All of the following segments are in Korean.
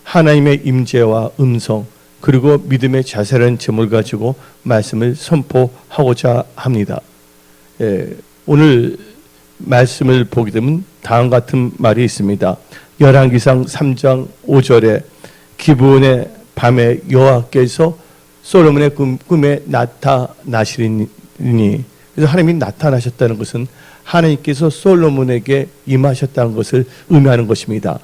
하나님의 임재와 음성 그리고 믿음의 자세라는 제목을 가지고 말씀을 선포하고자 합니다. 오늘 말씀을 보게 되면 다음 같은 말이 있습니다. 열왕기상 3장 5절에 기브온의 밤에 여호와께서 솔로몬의 꿈에 나타나시리니, 그래서 하나님이 나타나셨다는 것은 하나님께서 솔로몬에게 임하셨다는 것을 의미하는 것입니다.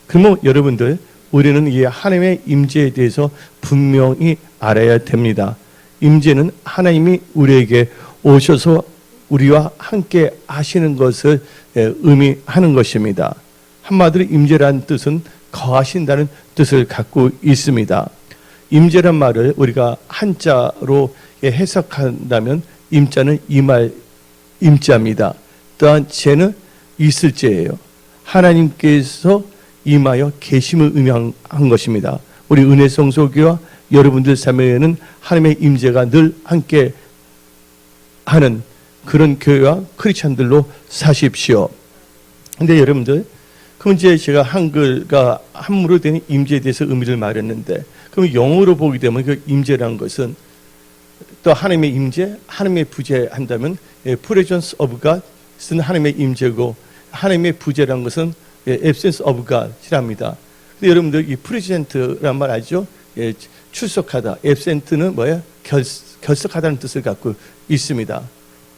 그러면 여러분들, 우리는 이 하나님의 임재에 대해서 분명히 알아야 됩니다. 임재는 하나님이 우리에게 오셔서 우리와 함께 하시는 것을 의미하는 것입니다. 한마디로 임재라는 뜻은 거하신다는 뜻을 갖고 있습니다. 임재란 말을 우리가 한자로 해석한다면 임자는 임할 임자입니다. 또한 재는 있을재예요. 하나님께서 임하여 계심을 의미한 것입니다. 우리 은혜성소교와 여러분들 삶에는 하나님의 임재가 늘 함께 하는 그런 교회와 크리스찬들로 사십시오. 근데 여러분들, 그럼 이제 제가 한글과 한문으로 된 임재에 대해서 의미를 말했는데, 그럼 영어로 보게 되면 그 임재라는 것은 또 하나님의 임재, 하나님의 부재 한다면 presence of God은 하나님의 임재고, 하나님의 부재라는 것은 absence of God이랍니다. 근데 여러분들 이 present란 말 알죠? 출석하다. absent는 뭐예요? 결석하다는 뜻을 갖고 있습니다.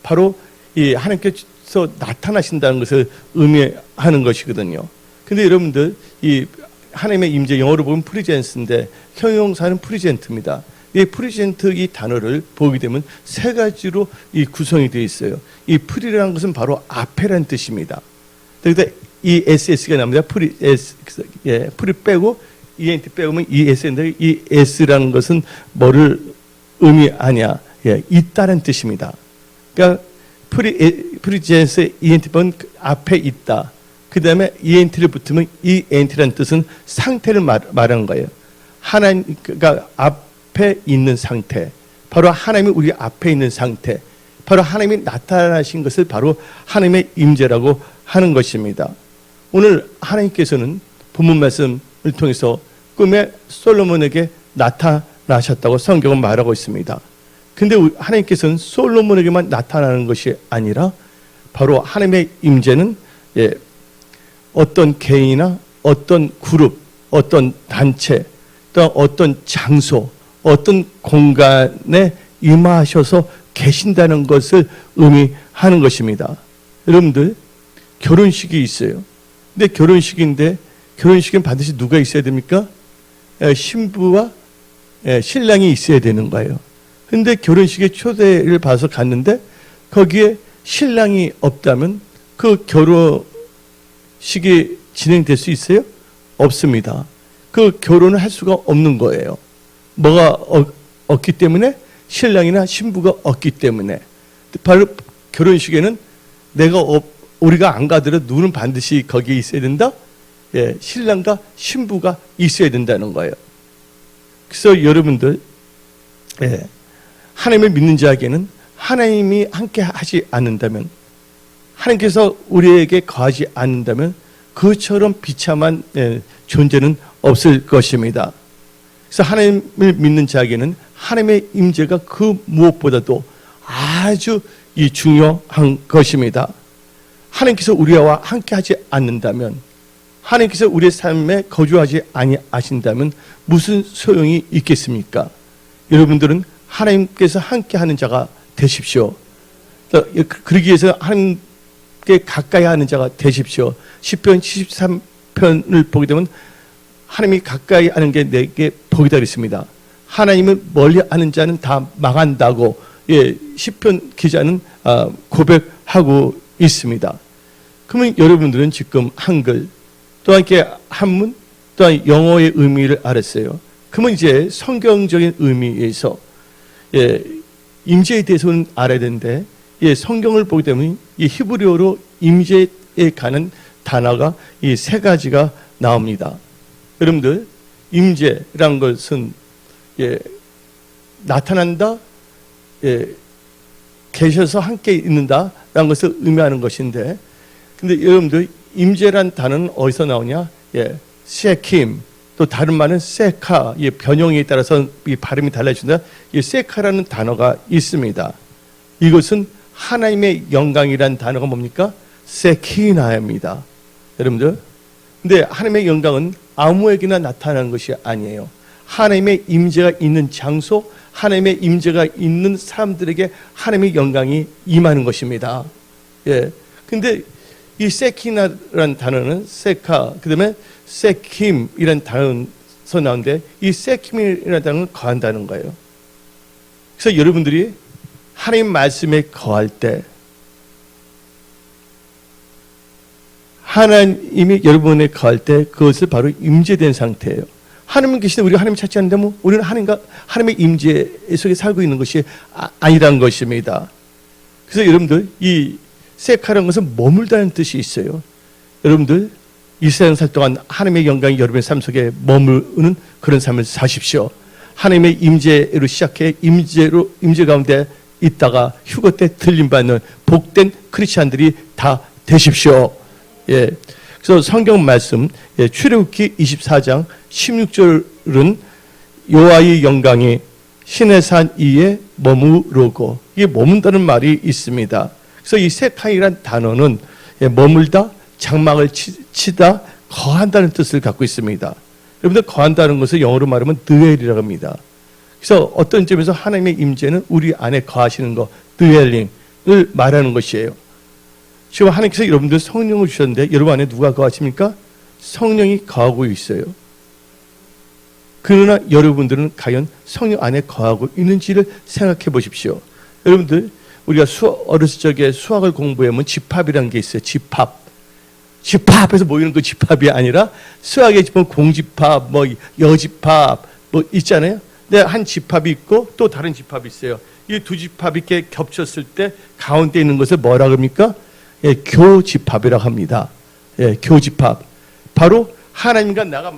바로 이 하나님께서 나타나신다는 것을 의미하는 것이거든요. 근데 여러분들 이 하나님의 임재, 영어로 보면 presence인데 형용사는 present입니다. 이 present 이 단어를 보게 되면 세 가지로 이 구성이 되어 있어요. 이 pre라는 것은 바로 앞에라는 뜻입니다. 그러니까 이 SS가 납니다. pre 빼고 ENT 빼고면 ES인데, 이 S라는 것은 뭐를 의미하냐? 있다는 뜻입니다. 그러니까 presence ENT 번 앞에 있다. 그 다음에 ENT를 붙으면 ENT라는 뜻은 상태를 말하는 거예요. 하나님가 앞에 있는 상태, 바로 하나님이 우리 앞에 있는 상태, 바로 하나님이 나타나신 것을 바로 하나님의 임재라고 하는 것입니다. 오늘 하나님께서는 본문 말씀을 통해서 꿈에 솔로몬에게 나타나셨다고 성경은 말하고 있습니다. 근데 하나님께서는 솔로몬에게만 나타나는 것이 아니라 바로 하나님의 임재는 어떤 개인이나 어떤 그룹, 어떤 단체, 또 어떤 장소, 어떤 공간에 임하셔서 계신다는 것을 의미하는 것입니다. 여러분들, 결혼식이 있어요. 근데 결혼식인데 결혼식은 반드시 누가 있어야 됩니까? 신부와 신랑이 있어야 되는 거예요. 근데 결혼식에 초대를 받아서 갔는데 거기에 신랑이 없다면 그 결혼식이 진행될 수 있어요? 없습니다. 그 결혼을 할 수가 없는 거예요. 뭐가 없기 때문에? 신랑이나 신부가 없기 때문에. 바로 결혼식에는 우리가 안 가더라도 누구는 반드시 거기에 있어야 된다? 신랑과 신부가 있어야 된다는 거예요. 그래서 여러분들, 하나님을 믿는 자에게는 하나님이 함께 하지 않는다면, 하나님께서 우리에게 거하지 않는다면 그처럼 비참한 존재는 없을 것입니다. 그래서 하나님을 믿는 자에게는 하나님의 임재가 그 무엇보다도 아주 중요한 것입니다. 하나님께서 우리와 함께 하지 않는다면, 하나님께서 우리의 삶에 거주하지 아니하신다면 무슨 소용이 있겠습니까? 여러분들은 하나님께서 함께 하는 자가 되십시오. 그러기 위해서 하나님께 가까이 하는 자가 되십시오. 시편 73편을 보게 되면 하나님이 가까이 하는 게 내게 복이다 그랬습니다. 하나님을 멀리 하는 자는 다 망한다고 시편 기자는 고백하고 있습니다. 그러면 여러분들은 지금 한글, 또한 이렇게 한문, 또한 영어의 의미를 알았어요. 그러면 이제 성경적인 의미에서 임재에 대해서는 알아야 되는데, 성경을 보게 되면 이 히브리어로 임재에 가는 단어가 이 세 가지가 나옵니다. 여러분들, 임재라는 것은 나타난다, 계셔서 함께 있는다라는 것을 의미하는 것인데, 근데 여러분들 임재란 단어는 어디서 나오냐? 셰킴, 또 다른 말은 세카, 이 변형에 따라서 이 발음이 달라진다. 이 세카라는 단어가 있습니다. 이것은 하나님의 영광이란 단어가 뭡니까? 세키나입니다. 여러분들, 근데 하나님의 영광은 아무에게나 나타나는 것이 아니에요. 하나님의 임재가 있는 장소, 하나님의 임재가 있는 사람들에게 하나님의 영광이 임하는 것입니다. 예. 근데 이 세키나라는 단어는 세카, 그다음에 세킴이라는 단어에서 나오는데 이 세킴이라는 단어는 거한다는 거예요. 그래서 여러분들이 하나님 말씀에 거할 때 하나님이 여러분에 거할 때 그것을 바로 임재된 상태예요. 하나님 계시는데 우리가 하나님 찾지 않는데 뭐 우리는 하나님의 임재 속에 살고 있는 것이 아니라는 것입니다. 그래서 여러분들 이 세카라는 것은 머물다는 뜻이 있어요. 여러분들 이 세상 살 동안 하나님의 영광이 여러분의 삶 속에 머무는 그런 삶을 사십시오. 하나님의 임재로 시작해 임재 가운데 있다가 휴거 때 들림받는 복된 크리스찬들이 다 되십시오. 예. 그래서 성경 말씀 출애굽기 24장 16절은 여호와의 영광이 신의 산 위에 머무르고, 이게 머문다는 말이 있습니다. 그래서 이 세카이란 단어는 머물다, 장막을 치다, 거한다는 뜻을 갖고 있습니다. 여러분들 거한다는 것을 영어로 말하면 드웰이라고 합니다. 그래서 어떤 점에서 하나님의 임재는 우리 안에 거하시는 것, 드웰링을 말하는 것이에요. 지금 하나님께서 여러분들 성령을 주셨는데 여러분 안에 누가 거하십니까? 성령이 거하고 있어요. 그러나 여러분들은 과연 성령 안에 거하고 있는지를 생각해 보십시오. 여러분들 우리가 어렸을 적에 수학을 공부하면 집합이라는 게 있어요. 집합해서 모이는 그 집합이 아니라 수학에 보면 공집합, 뭐 여집합 뭐 있잖아요. 근데 한 집합이 있고 또 다른 집합이 있어요. 이 두 집합이 이렇게 겹쳤을 때 가운데 있는 것을 뭐라 그럽니까? 예, 교집합이라고 합니다. 예, 교집합. 바로 하나님과 나가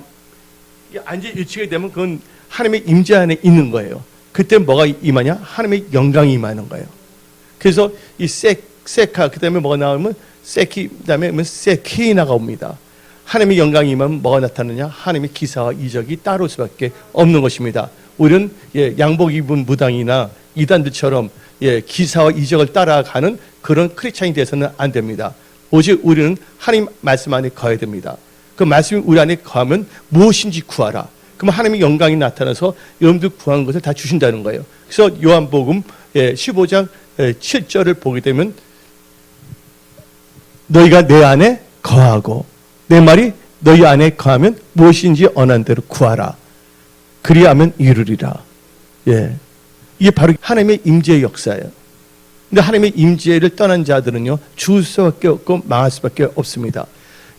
앉아 일치게 되면 그건 하나님의 임재 안에 있는 거예요. 그때 뭐가 임하냐? 하나님의 영광이 임하는 거예요. 그래서 이 세카 그다음에 뭐가 나오면 세키, 그다음에 세키나가 옵니다. 하나님의 영광이 임하면 뭐가 나타나냐? 하나님의 기사와 이적이 따를 수밖에 없는 것입니다. 우리는 양복 입은 무당이나 이단들처럼 기사와 이적을 따라가는 그런 크리스찬이 돼서는 안 됩니다. 오직 우리는 하나님 말씀 안에 거해야 됩니다. 그 말씀이 우리 안에 거하면 무엇인지 구하라. 그러면 하나님의 영광이 나타나서 여러분들 구하는 것을 다 주신다는 거예요. 그래서 요한복음 15장 7절을 보게 되면 너희가 내 안에 거하고 내 말이 너희 안에 거하면 무엇인지 원하는 대로 구하라. 그리하면 이루리라. 예, 이게 바로 하나님의 임재의 역사예요. 근데 하나님의 임재를 떠난 자들은요 죽을 수밖에 없고 망할 수밖에 없습니다.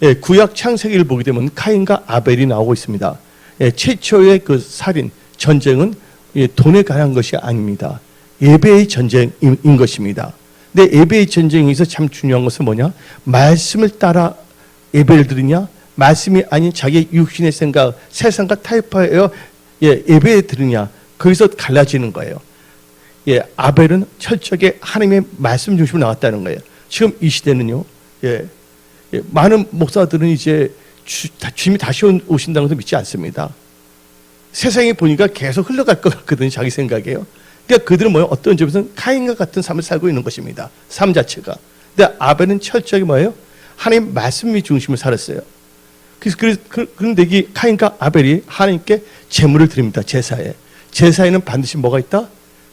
예, 구약 창세기를 보게 되면 카인과 아벨이 나오고 있습니다. 예, 최초의 그 살인 전쟁은 돈에 관한 것이 아닙니다. 예배의 전쟁인 것입니다. 근데 예배의 전쟁에서 참 중요한 것은 뭐냐? 말씀을 따라 예배를 드리냐? 말씀이 아닌 자기의 육신의 생각, 세상과 타협하여 예배에 드리냐? 거기서 갈라지는 거예요. 예, 아벨은 철저하게 하나님의 말씀 중심으로 나왔다는 거예요. 지금 이 시대는요, 많은 목사들은 이제 주님이 다시 오신다는 것을 믿지 않습니다. 세상에 보니까 계속 흘러갈 것 같거든요, 자기 생각이에요. 그러니까 그들은 뭐예요? 어떤 점에서는 카인과 같은 삶을 살고 있는 것입니다. 삶 자체가. 근데 아벨은 철저하게 뭐예요? 하나님 말씀이 중심을 살았어요. 그런데 이 카인과 아벨이 하나님께 제물을 드립니다. 제사에. 제사에는 반드시 뭐가 있다?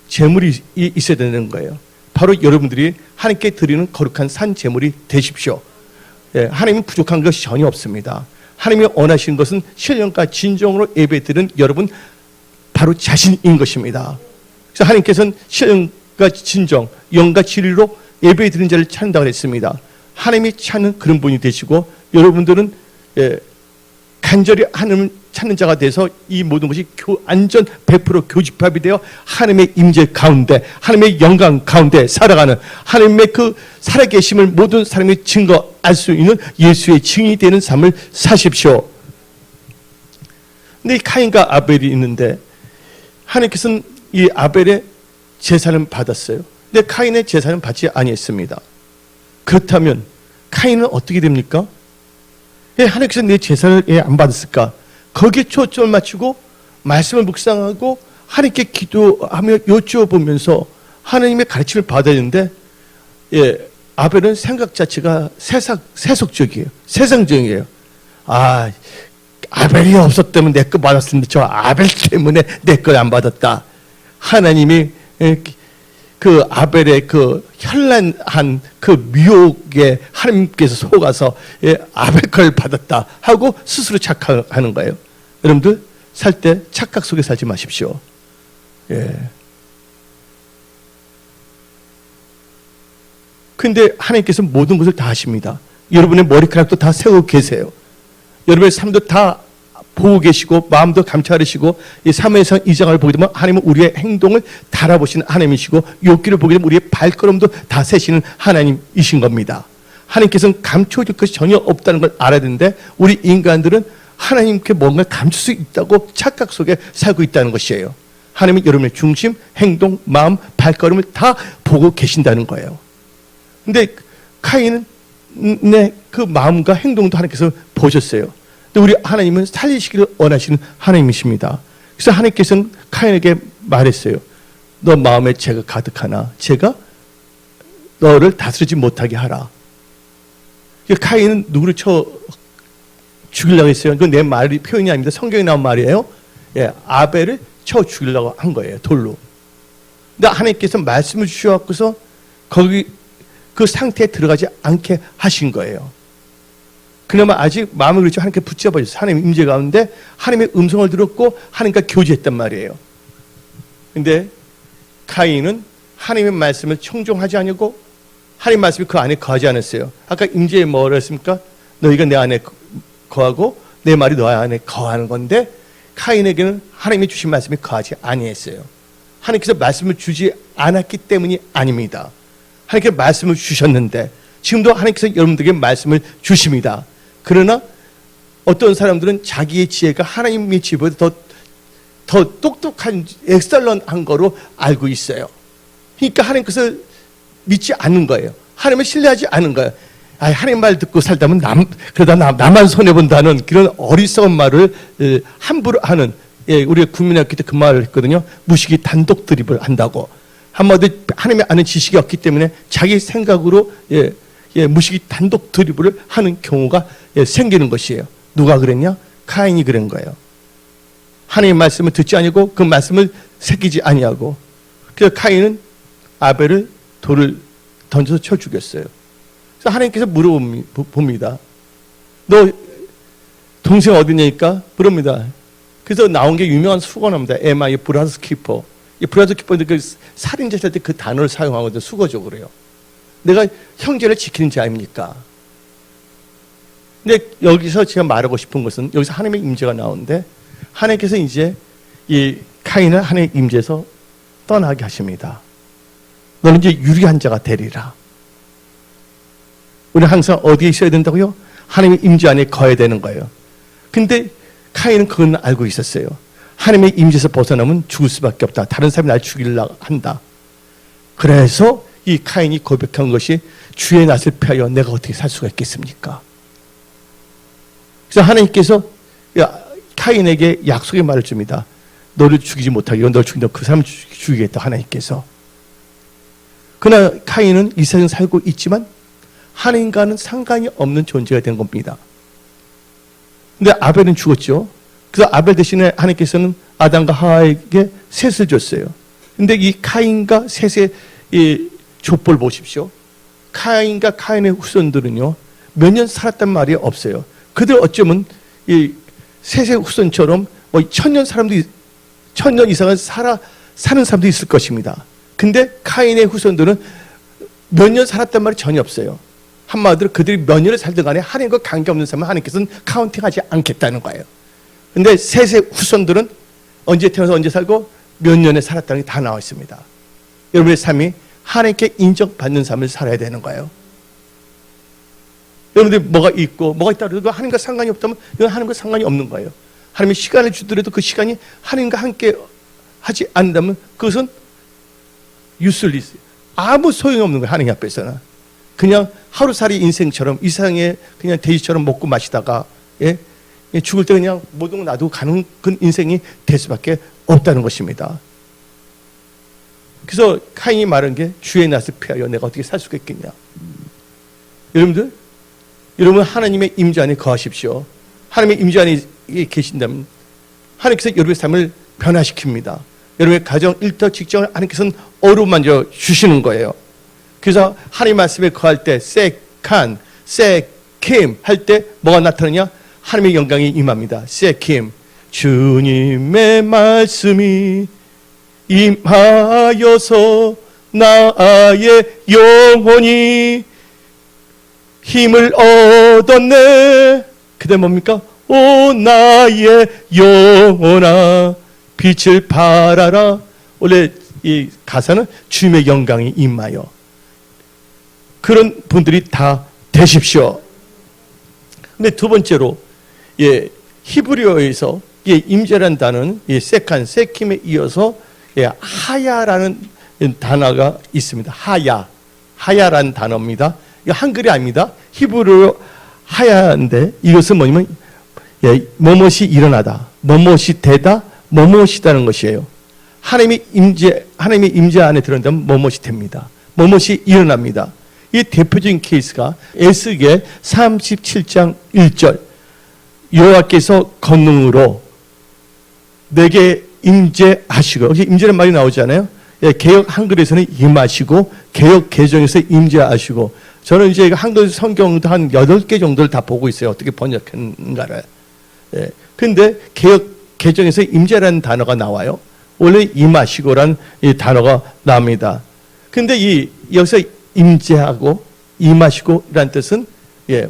제물이 있어야 되는 거예요. 바로 여러분들이 하나님께 드리는 거룩한 산 제물이 되십시오. 예, 하나님은 부족한 것이 전혀 없습니다. 하나님이 원하시는 것은 신령과 진정으로 예배드리는 여러분 바로 자신인 것입니다. 그래서 하나님께서는 신령과 진정, 영과 진리로 예배드리는 자를 찾는다고 했습니다. 하나님이 찾는 그런 분이 되시고 여러분들은 간절히 하나님을 찾는 자가 돼서 이 모든 것이 완전 100% 교집합이 되어 하나님의 임재 가운데, 하나님의 영광 가운데 살아가는 하나님의 그 살아계심을 모든 사람이 증거할 수 있는 예수의 증인이 되는 삶을 사십시오. 근데 이 카인과 아벨이 있는데 하나님께서는 이 아벨의 제사를 받았어요. 근데 카인의 제사는 받지 아니했습니다. 그렇다면 카인은 어떻게 됩니까? 하나님께서 내 제사를 안 받았을까? 거기에 초점을 맞추고 말씀을 묵상하고 하나님께 기도하며 여쭈어보면서 하나님의 가르침을 받아야 되는데, 예, 아벨은 생각 자체가 세속적이에요. 세상적이에요. 아, 아벨이 없었다면 내 거 받았을 텐데 저 아벨 때문에 내 걸 안 받았다. 하나님이 그 아벨의 그 현란한 그 미혹에 하나님께서 속아서 아벨 걸 받았다 하고 스스로 착각하는 거예요. 여러분들 살 때 착각 속에 살지 마십시오. 예. 근데 하나님께서 모든 것을 다 하십니다. 여러분의 머리카락도 다 세우고 계세요. 여러분의 삶도 다 보고 계시고 마음도 감찰하시고, 이 사무엘상 2장을 보게 되면 하나님은 우리의 행동을 달아보시는 하나님이시고, 욥기를 보게 되면 우리의 발걸음도 다 세시는 하나님이신 겁니다. 하나님께서는 감춰질 것이 전혀 없다는 걸 알아야 되는데, 우리 인간들은 하나님께 뭔가 감출 수 있다고 착각 속에 살고 있다는 것이에요. 하나님은 여러분의 중심, 행동, 마음, 발걸음을 다 보고 계신다는 거예요. 근데 카인은 그 마음과 행동도 하나님께서 보셨어요. 근데 우리 하나님은 살리시기를 원하시는 하나님이십니다. 그래서 하나님께서는 카인에게 말했어요. 너 마음에 죄가 가득하나 제가 너를 다스리지 못하게 하라. 카인은 누구를 쳐 죽이려고 했어요. 그건 내 말이 표현이 아닙니다. 성경에 나온 말이에요. 예, 아벨을 쳐 죽이려고 한 거예요. 돌로. 근데 하나님께서 말씀을 주셔서 거기 그 상태에 들어가지 않게 하신 거예요. 그나마 아직 마음을 그렇죠. 하나님께 붙잡아줬어요. 하나님의 임재 가운데 하나님의 음성을 들었고 하나님과 교제했단 말이에요. 근데 카인은 하나님의 말씀을 청종하지 않고 하나님의 말씀이 그 안에 거하지 않았어요. 아까 임재에 뭐라 했습니까? 너희가 내 안에 거하고 내 말이 너 안에 거하는 건데, 카인에게는 하나님이 주신 말씀이 거하지 아니했어요. 하나님께서 말씀을 주지 않았기 때문이 아닙니다. 하나님께서 말씀을 주셨는데, 지금도 하나님께서 여러분들에게 말씀을 주십니다. 그러나 어떤 사람들은 자기의 지혜가 하나님의 지혜보다 더 똑똑한 엑셀런한 거로 알고 있어요. 그러니까 하나님께서 믿지 않는 거예요. 하나님을 신뢰하지 않는 거예요. 아, 하나님 말 듣고 살다면 그러다 나만 손해본다는 그런 어리석은 말을 함부로 하는, 예, 우리가 국민학교 때 그 말을 했거든요. 무식이 단독 드립을 한다고. 한마디로 하나님이 아는 지식이 없기 때문에 자기 생각으로 무식이 단독 드립을 하는 경우가 생기는 것이에요. 누가 그랬냐? 카인이 그런 거예요. 하나님의 말씀을 듣지 아니고 그 말씀을 새기지 아니하고, 그래서 카인은 아벨을 돌을 던져서 쳐 죽였어요. 그래서 하나님께서 물어봅니다. 너 동생 어디냐니까? 물어봅니다. 그래서 나온 게 유명한 수건입니다. 에마이 브라더스 키퍼. 이 브라더스 키퍼는 그 살인자 할 때 그 단어를 사용하거든요. 수거적으로요. 내가 형제를 지키는 자입니까? 근데 여기서 제가 말하고 싶은 것은, 여기서 하나님의 임재가 나오는데, 하나님께서 이제 이 카인을 하나님의 임재에서 떠나게 하십니다. 너는 이제 유리한 자가 되리라. 우리 항상 어디에 있어야 된다고요? 하나님의 임재 안에 거해야 되는 거예요. 근데 카인은 그건 알고 있었어요. 하나님의 임재에서 벗어나면 죽을 수밖에 없다. 다른 사람이 날 죽이려고 한다. 그래서 이 카인이 고백한 것이, 주의 낯을 피하여 내가 어떻게 살 수가 있겠습니까? 그래서 하나님께서 카인에게 약속의 말을 줍니다. 너를 죽이지 못하게, 너를 죽인다, 그 사람을 죽이겠다, 하나님께서. 그러나 카인은 이 세상에 살고 있지만 하나님과는 상관이 없는 존재가 된 겁니다. 근데 아벨은 죽었죠. 그래서 아벨 대신에 하나님께서는 아담과 하와에게 셋을 줬어요. 근데 이 카인과 셋의 이 족보를 보십시오. 카인과 카인의 후손들은요, 몇 년 살았단 말이 없어요. 그들 어쩌면 이 셋의 후손처럼 뭐 1000년 이상을 사는 사람도 있을 것입니다. 근데 카인의 후손들은 몇 년 살았단 말이 전혀 없어요. 한마디로 그들이 몇 년을 살든 간에 하나님과 관계없는 사람은 하나님께서는 카운팅하지 않겠다는 거예요. 근데 셋의 후손들은 언제 태어나서 언제 살고 몇 년에 살았다는 게 다 나와 있습니다. 여러분의 삶이 하나님께 인정받는 삶을 살아야 되는 거예요. 여러분들이 뭐가 있고 뭐가 있다 그래도 하나님과 상관이 없다면 이건 하나님과 상관이 없는 거예요. 하나님이 시간을 주더라도 그 시간이 하나님과 함께 하지 않는다면 그것은 유슬리스, 아무 소용이 없는 거예요. 하나님 앞에서는 그냥 하루살이 인생처럼 이 세상에 그냥 돼지처럼 먹고 마시다가 죽을 때 그냥 모든 걸 놔두고 가는 그 인생이 될 수밖에 없다는 것입니다. 그래서 카인이 말한 게 주의 낯을 피하여 내가 어떻게 살 수가 있겠냐. 여러분들, 여러분 하나님의 임재 안에 거하십시오. 하나님의 임재 안에 계신다면 하나님께서 여러분의 삶을 변화시킵니다. 여러분의 가정, 일터, 직장을 하나님께서는 어루만져 주시는 거예요. 그래서 하나님 말씀에 거할 때 세칸, 세킴 할 때 뭐가 나타나냐? 하나님의 영광이 임합니다. 세킴, 주님의 말씀이 임하여서 나의 영혼이 힘을 얻었네. 그때 뭡니까? 오 나의 영혼아 빛을 발하라. 원래 이 가사는 주님의 영광이 임하여, 그런 분들이 다 되십시오. 근데 두 번째로 히브리어에서 임재라는 단어는 세칸, 세킴에 이어서 하야라는 단어가 있습니다. 하야라는 단어입니다. 이거 한글이 아닙니다. 히브리어 하야인데 이것은 뭐냐면 뭐뭇이 일어나다, 뭐뭇이 되다, 뭐뭇이다는 것이에요. 하나님의 임재 안에 들어온다면 뭐뭇이 됩니다. 뭐뭇이 일어납니다. 이 대표적인 케이스가 에스겔 37장 1절, 여호와께서 권능으로 내게 임재하시고, 여기 임재라는 말이 나오잖아요. 개역 한글에서는 임하시고, 개역 개정에서 임재하시고. 저는 이제 한글 성경도 한 8개 정도를 다 보고 있어요. 어떻게 번역했는가를. 근데 개역 개정에서 임재라는 단어가 나와요. 원래 임하시고라는 이 단어가 나옵니다. 근데 여기서 임재하고 임하시고라는 뜻은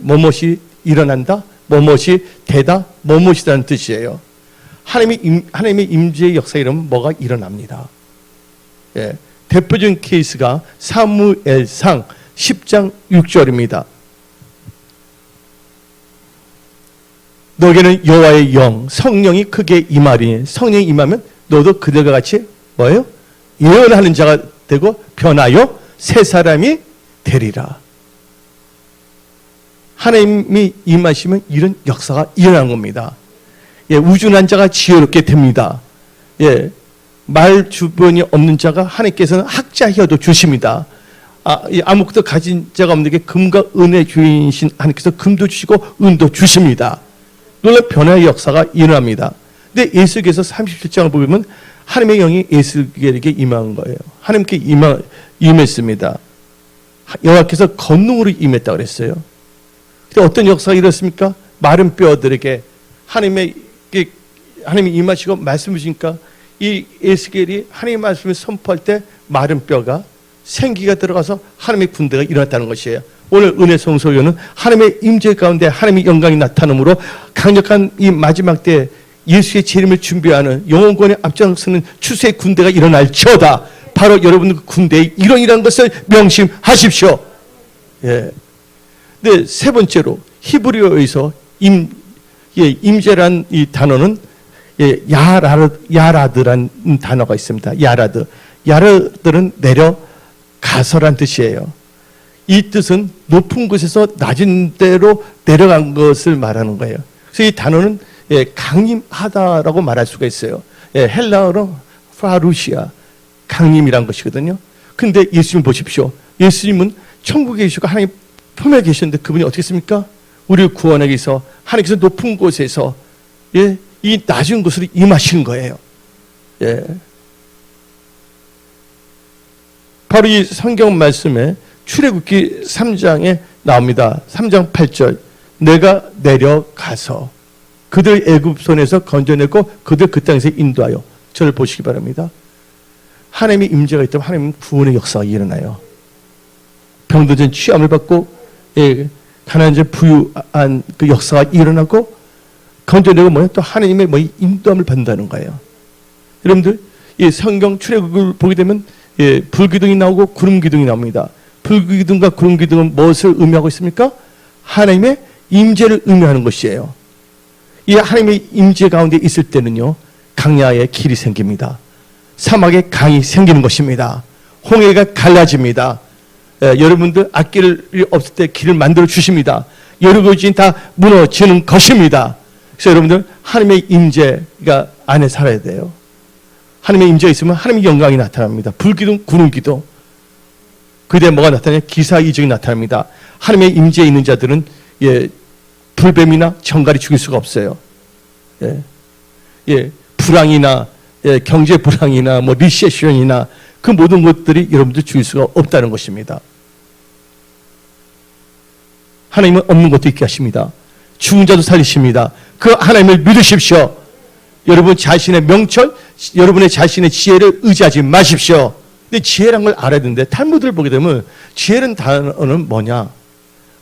뭐뭇이 일어난다, 뭐뭇이 되다, 뭐뭇이라는 뜻이에요. 하나님의 임재의 역사 이러면 뭐가 일어납니다. 대표적인 케이스가 사무엘상 10장 6절입니다. 너에게는 여호와의 영, 성령이 크게 임하리니, 성령이 임하면 너도 그들과 같이 뭐예요? 예언하는 자가 되고 변하여 새 사람이 되리라. 하나님이 임하시면 이런 역사가 일어나는 겁니다. 우준한 자가 지혜롭게 됩니다. 말 주변이 없는 자가 하나님께서는 학자혀도 주십니다. 아무것도 가진 자가 없는 게 금과 은의 주인이신 하나님께서 금도 주시고 은도 주십니다. 놀라운 변화의 역사가 일어납니다. 근데 에스겔서 37장을 보면 하나님의 영이 에스겔에게 임한 거예요. 하나님께 임했습니다. 여호와께서 권능으로 임했다고 그랬어요. 근데 어떤 역사가 일어났습니까? 마른 뼈들에게 하나님이 임하시고 말씀을 주시니까 이 에스겔이 하나님의 말씀을 선포할 때 마른 뼈가 생기가 들어가서 하나님의 군대가 일어났다는 것이에요. 오늘 은혜 성소교는 하나님의 임재 가운데 하나님의 영광이 나타남으로 강력한 이 마지막 때 예수의 재림을 준비하는 영원권의 앞장서는 추수의 군대가 일어날지어다. 바로 여러분 군대의 일원이라는 것을 명심하십시오. 네, 세 번째로 히브리어에서 임재란 이 단어는 야라드란 단어가 있습니다. 야라드는 내려가서란 뜻이에요. 이 뜻은 높은 곳에서 낮은 데로 내려간 것을 말하는 거예요. 그래서 이 단어는 강림하다라고 말할 수가 있어요. 헬라어로 파루시아, 강림이란 것이거든요. 근데 예수님 보십시오. 예수님은 천국에 계시고 하나님 품에 계셨는데 그분이 어떻게 했습니까? 우리를 구원하기 위해서 하나님께서 높은 곳에서 이 낮은 곳으로 임하신 거예요. 바로 이 성경 말씀에 출애굽기 3장에 나옵니다. 3장 8절, 내가 내려가서 그들 애굽 손에서 건져내고 그들 그 땅에서 인도하여. 저를 보시기 바랍니다. 하나님의 임재가 있다면 하나님은 구원의 역사가 일어나요. 병든 취함을 받고 가난한 자 부유한 그 역사가 일어나고 건져내고 또 하나님의 인도함을 받는다는 거예요. 여러분들 이 성경 출애굽을 보게 되면 불기둥이 나오고 구름기둥이 나옵니다. 불기둥과 구름기둥은 무엇을 의미하고 있습니까? 하나님의 임재를 의미하는 것이에요. 이 하나님의 임재 가운데 있을 때는요, 강야에 길이 생깁니다. 사막에 강이 생기는 것입니다. 홍해가 갈라집니다. 여러분들 앞길이 없을 때 길을 만들어 주십니다. 여러 곳이 다 무너지는 것입니다. 그래서 여러분들 하나님의 임재가 안에 살아야 돼요. 하나님의 임재가 있으면 하나님의 영광이 나타납니다. 불기둥, 구름기도. 그때 뭐가 나타나냐? 기사 이적이 나타납니다. 하나님의 임재에 있는 자들은 불뱀이나 정갈이 죽일 수가 없어요. 불황이나 경제 불황이나 뭐 리세션이나 그 모든 것들이 여러분들 죽일 수가 없다는 것입니다. 하나님은 없는 것도 있게 하십니다. 죽은 자도 살리십니다. 그 하나님을 믿으십시오. 여러분 자신의 명철, 여러분의 자신의 지혜를 의지하지 마십시오. 근데 지혜란 걸 알아야 되는데 탈무드를 보게 되면 지혜라는 단어는 뭐냐?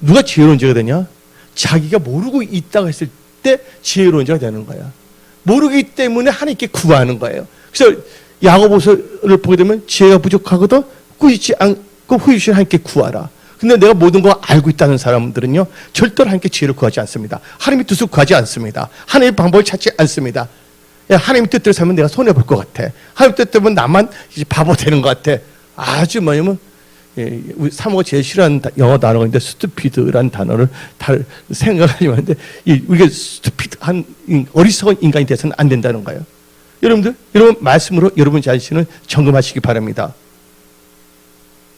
누가 지혜로운 자가 되냐? 자기가 모르고 있다고 했을 때 지혜로운 자가 되는 거야. 모르기 때문에 하나님께 구하는 거예요. 그래서 야고보서를 보게 되면 지혜가 부족하거든 꾸짖지 않고 후유신 하나님께 구하라. 근데 내가 모든 거 알고 있다는 사람들은요 절대로 하나님께 지혜를 구하지 않습니다. 하나님의 뜻을 구하지 않습니다. 하나님의 방법을 찾지 않습니다. 하나님의 뜻대로 살면 내가 손해볼 것 같아. 하나님의 뜻대로 나만 이제 바보 되는 것 같아. 아주 뭐냐면 우리 사모가 제일 싫어하는 영어 단어가 있는데 스투피드라는 단어를 생각하지 마는데 우리가 스투피드한 어리석은 인간이 돼서는 안 된다는 거예요. 여러분들 여러분 말씀으로 여러분 자신을 점검하시기 바랍니다.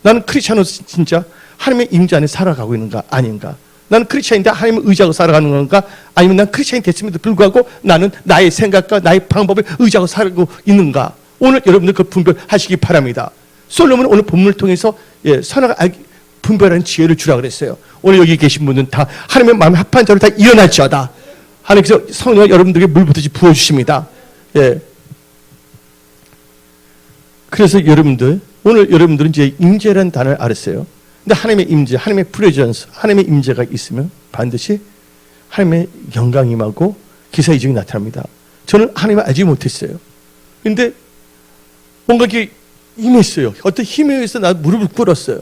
나는 크리스찬으로서 진짜 하나님의 임재 안에 살아가고 있는가 아닌가? 나는 크리스찬인데 하나님을 의지하고 살아가는 건가? 아니면 난 크리스찬이 됐음에도 불구하고 나는 나의 생각과 나의 방법을 의지하고 살고 있는가? 오늘 여러분들 그 분별하시기 바랍니다. 솔로몬은 오늘 본문을 통해서 선악을 분별하는 지혜를 주라 그랬어요. 오늘 여기 계신 분들은 다 하나님의 마음에 합한 자로 다 일어날지어다. 하나님께서 성령을 여러분들에게 물 붓듯이 부어주십니다. 그래서 여러분들 오늘 여러분들은 이제 임재라는 단어를 알았어요. 근데 하나님의 임재, 하나님의 프레전스, 하나님의 임재가 있으면 반드시 하나님의 영광이 임하고 기사 이적이 나타납니다. 저는 하나님을 알지 못했어요. 근데 뭔가 이렇게 임했어요. 어떤 힘에 의해서 나 무릎을 꿇었어요.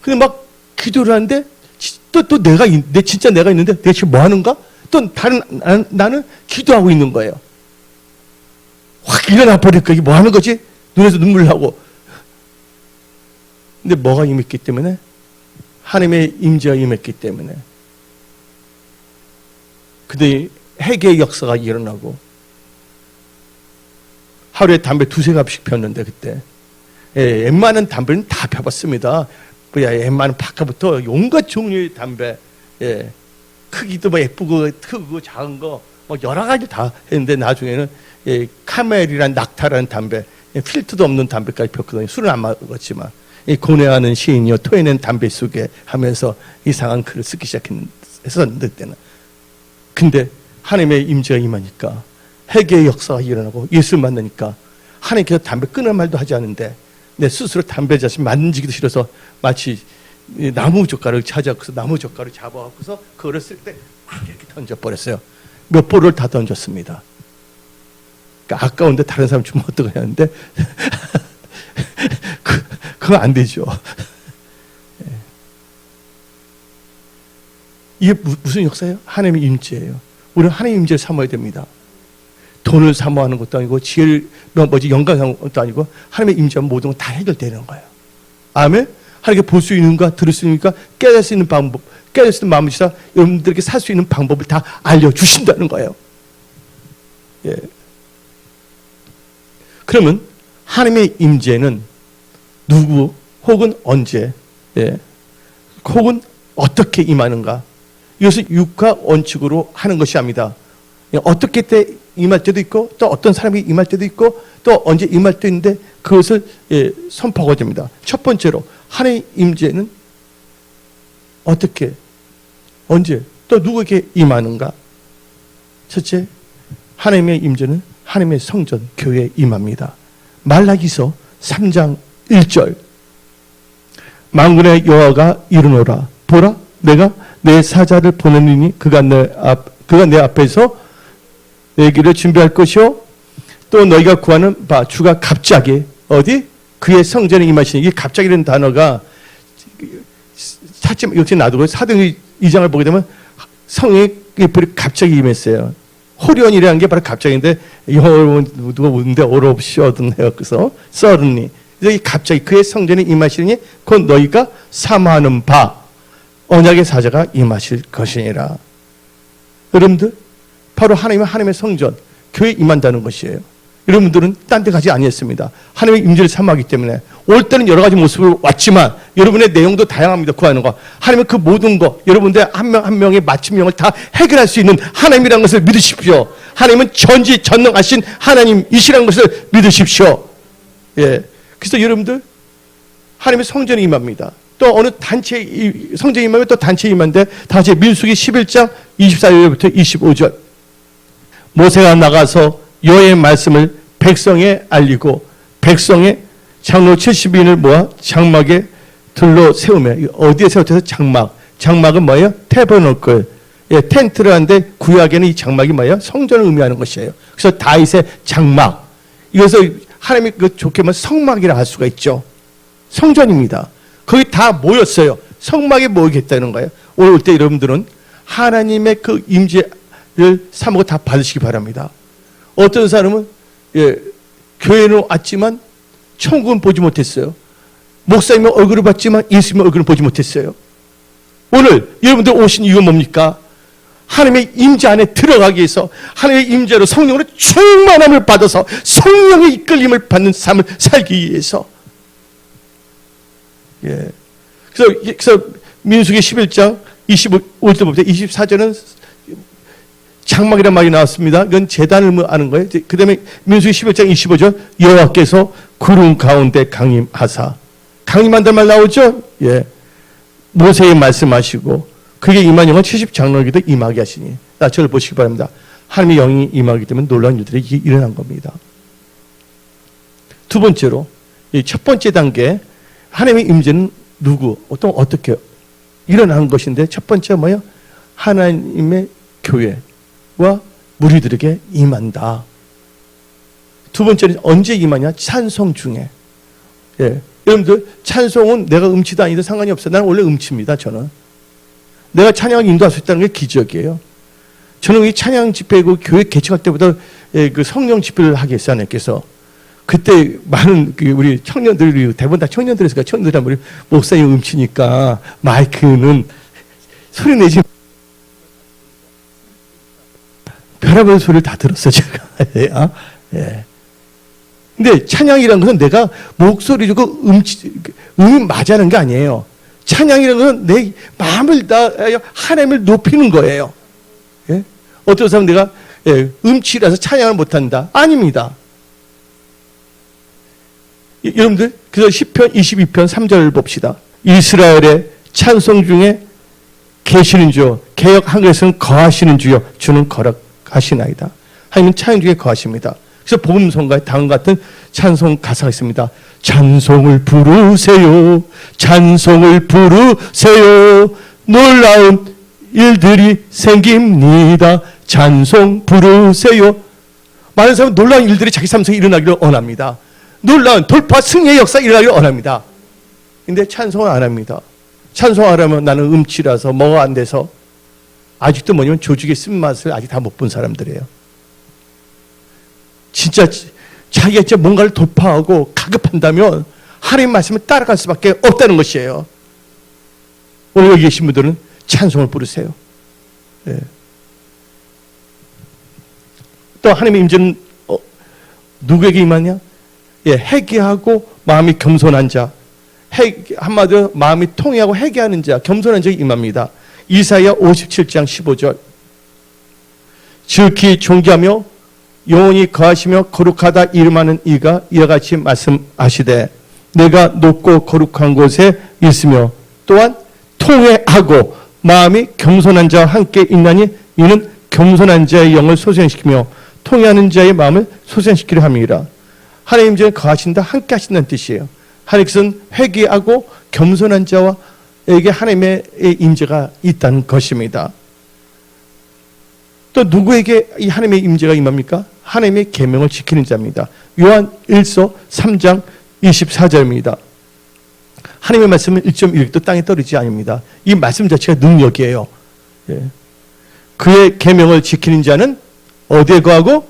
근데 막 기도를 하는데 또 진짜 내가 있는데 내가 지금 뭐 하는가? 또 다른 나는 기도하고 있는 거예요. 확 일어나 버릴까? 이게 뭐 하는 거지? 눈에서 눈물 나고. 근데 뭐가 임했기 때문에? 하나님의 임재가 임했기 때문에. 근데 회개의 역사가 일어나고 하루에 담배 2-3갑씩 폈는데 그때 웬만한 담배는 다 펴봤습니다. 웬만한 파카부터 온갖 종류의 담배, 크기도 뭐 예쁘고 크고 작은 거 뭐 여러 가지 다 했는데 나중에는 카멜이란 낙타라는 담배, 필터도 없는 담배까지 폈거든요. 술은 안 먹었지만 고뇌하는 시인이요 토해낸 담배 속에 하면서 이상한 글을 쓰기 시작했었는데 그때는. 근데 하나님의 임재가 임하니까 회개의 역사가 일어나고 예수를 만나니까 하나님께서 담배 끊을 말도 하지 않은데 내 스스로 담배 자신 만지기도 싫어서 마치 나무 젓가락을 찾아서 나무 젓가락을 잡아갖고서 그거를 쓸 때 막 이렇게 던져버렸어요. 몇 볼을 다 던졌습니다. 그러니까 아까운데 다른 사람 주면 어떡하냐는데 그거 안 되죠. 이게 무슨 역사예요? 하나님의 임재예요. 우리는 하나님의 임재를 삼아야 됩니다. 돈을 사모하는 것도 아니고 지혜를 영광 사모하는 것도 아니고 하나님의 임재하면 모든 건 다 해결되는 거예요. 아멘? 하나님께 볼 수 있는가 들을 수 있는가 깨달을 수 있는 방법, 깨달을 수 있는 마음을 주사 여러분들에게 살 수 있는 방법을 다 알려주신다는 거예요. 그러면 하나님의 임재는 누구 혹은 언제 혹은 어떻게 임하는가? 이것을 육화 원칙으로 하는 것이 아닙니다. 어떻게 때 임할 때도 있고 또 어떤 사람이 임할 때도 있고 또 언제 임할 때도 있는데 그것을 선포하게 됩니다. 첫 번째로 하나님의 임재는 어떻게 언제 또 누구에게 임하는가? 첫째, 하나님의 임재는 하나님의 성전 교회에 임합니다. 말라기서 3장 1절 만군의 여호와가 이르노라 보라 내가 내 사자를 보내느니 그가 내 앞에서 내 길을 준비할 것이요 또 너희가 구하는 바 주가 갑자기 어디 그의 성전에 임하시니 이 갑자기라는 단어가 찾지 역시 놔두고 사도행전 2장을 보게 되면 성의 불이 갑자기 임했어요. 호련이라는 게 바로 갑자기인데 영어로 누가 묻는데 오롭쇼든 해요. 그래서 suddenly 이 갑자기 그의 성전에 임하시니 곧 너희가 사모하는 바 언약의 사자가 임하실 것이니라. 여러분들 바로 하나님의 성전, 교회에 임한다는 것이에요. 여러분들은 딴 데 가지 아니했습니다. 하나님의 임재를 삼하기 때문에 올 때는 여러 가지 모습으로 왔지만 여러분의 내용도 다양합니다. 구하는 거. 하나님은 그 모든 거, 여러분들 한 명 한 명의 맞춤형을 다 해결할 수 있는 하나님이라는 것을 믿으십시오. 하나님은 전지전능하신 하나님이시라는 것을 믿으십시오. 예. 그래서 여러분들 하나님의 성전에 임합니다. 또 어느 단체 성전에 임하면 또 단체에 임하는데 다 같이 민수기 11장 24절부터 25절. 모세가 나가서 여호와의 말씀을 백성에 알리고 백성의 장로 70인을 모아 장막에 들러 세우며, 어디에 세워져서 장막은 뭐예요? 태버너클, 예, 텐트를 하는데 구약에는 이 장막이 뭐예요? 성전을 의미하는 것이에요. 그래서 다윗의 장막, 이것을 하나님이 그 좋게 말하면 성막이라 할 수가 있죠. 성전입니다. 거기 다 모였어요. 성막에 모이겠다는 거예요. 오늘 올 때 여러분들은 하나님의 그 임재를 삼고 다 받으시기 바랍니다. 어떤 사람은 교회는 왔지만 천국은 보지 못했어요. 목사님의 얼굴을 봤지만 예수님의 얼굴을 보지 못했어요. 오늘 여러분들 오신 이유가 뭡니까? 하나님의 임재 안에 들어가기 위해서 하나님의 임재로 성령으로 충만함을 받아서 성령의 이끌림을 받는 삶을 살기 위해서. 예. 그래서 민수기 11장 25절부터 24절은 장막이란 말이 나왔습니다. 이건 제단을 아는 거예요. 그 다음에 민수기 11장 25절, 여호와께서 구름 가운데 강림하사. 강림한다는 말 나오죠? 예. 모세에 말씀하시고 그게 임한 영은 70장로에게도 임하게 하시니. 저를 보시기 바랍니다. 하나님의 영이 임하기 때문에 놀라운 일들이 일어난 겁니다. 두 번째로, 첫 번째 단계, 하나님의 임재는 어떻게 일어난 것인데, 첫 번째 뭐예요? 하나님의 교회와 무리들에게 임한다. 두 번째는 언제 임하냐? 찬송 중에. 예. 여러분들, 찬송은 내가 음치도 아니든 상관이 없어요. 나는 원래 음치입니다, 저는. 내가 찬양을 인도할 수 있다는 게 기적이에요. 저는 이 찬양 집회, 그 교회 개척할 때부터 그 성령 집회를 하게 했어요, 하나님께서. 그때 많은 우리 청년들이, 대부분 다 청년들이니까 청년들이 우리 목사님 음치니까 마이크는 소리 내지 별의별 소리를 다 들었어요, 제가. 예. 근데 찬양이라는 것은 내가 목소리 주고 음이 맞아는 게 아니에요. 찬양이라는 것은 내 마음을 다하여 하나님을 높이는 거예요. 예? 어떤 사람은 내가 음치라서 찬양을 못한다. 아닙니다. 여러분들, 그래서 시편 22편 3절 봅시다. 이스라엘의 찬송 중에 계시는 주여, 개역 한글에서는 거하시는 주여, 주는 거룩하시나이다. 하나님은 찬양 중에 거하십니다. 그래서 복음성가에 다음과 같은 찬송 가사가 있습니다. 찬송을 부르세요, 찬송을 부르세요, 놀라운 일들이 생깁니다. 찬송 부르세요. 많은 사람은 놀라운 일들이 자기 삶 속에 일어나기를 원합니다. 놀라운 돌파 승리의 역사 일어나기를 원합니다. 근데 찬송을 안 합니다. 찬송하려면 나는 음치라서 뭐가 안 돼서, 아직도 뭐냐면 조직의 쓴맛을 아직 다 못 본 사람들이에요. 진짜 자기가 진짜 뭔가를 돌파하고 가급한다면 하나님 말씀을 따라갈 수밖에 없다는 것이에요. 오늘 여기 계신 분들은 찬송을 부르세요. 예. 또 하나님의 임재는 누구에게 임하냐? 예, 회개하고 마음이 겸손한 자, 한마디로 마음이 통회하고 회개하는 자, 겸손한 자가 임합니다. 이사야 57장 15절. 지극히 존귀하며 영원히 거하시며 거룩하다 이름하는 이가 이와 같이 말씀하시되, 내가 높고 거룩한 곳에 있으며 또한 통회하고 마음이 겸손한 자와 함께 있나니 이는 겸손한 자의 영을 소생시키며 통회하는 자의 마음을 소생시키려 함이라. 하나님 임재는 거하신다, 함께 하신다는 뜻이에요. 하나님께서는 회개하고 겸손한 자와에게 하나님의 임재가 있다는 것입니다. 또 누구에게 이 하나님의 임재가 임합니까? 하나님의 계명을 지키는 자입니다. 요한 1서 3장 24절입니다. 하나님의 말씀은 1.1도 땅에 떨어지지 아닙니다. 이 말씀 자체가 능력이에요. 예. 그의 계명을 지키는 자는 어디에 거하고?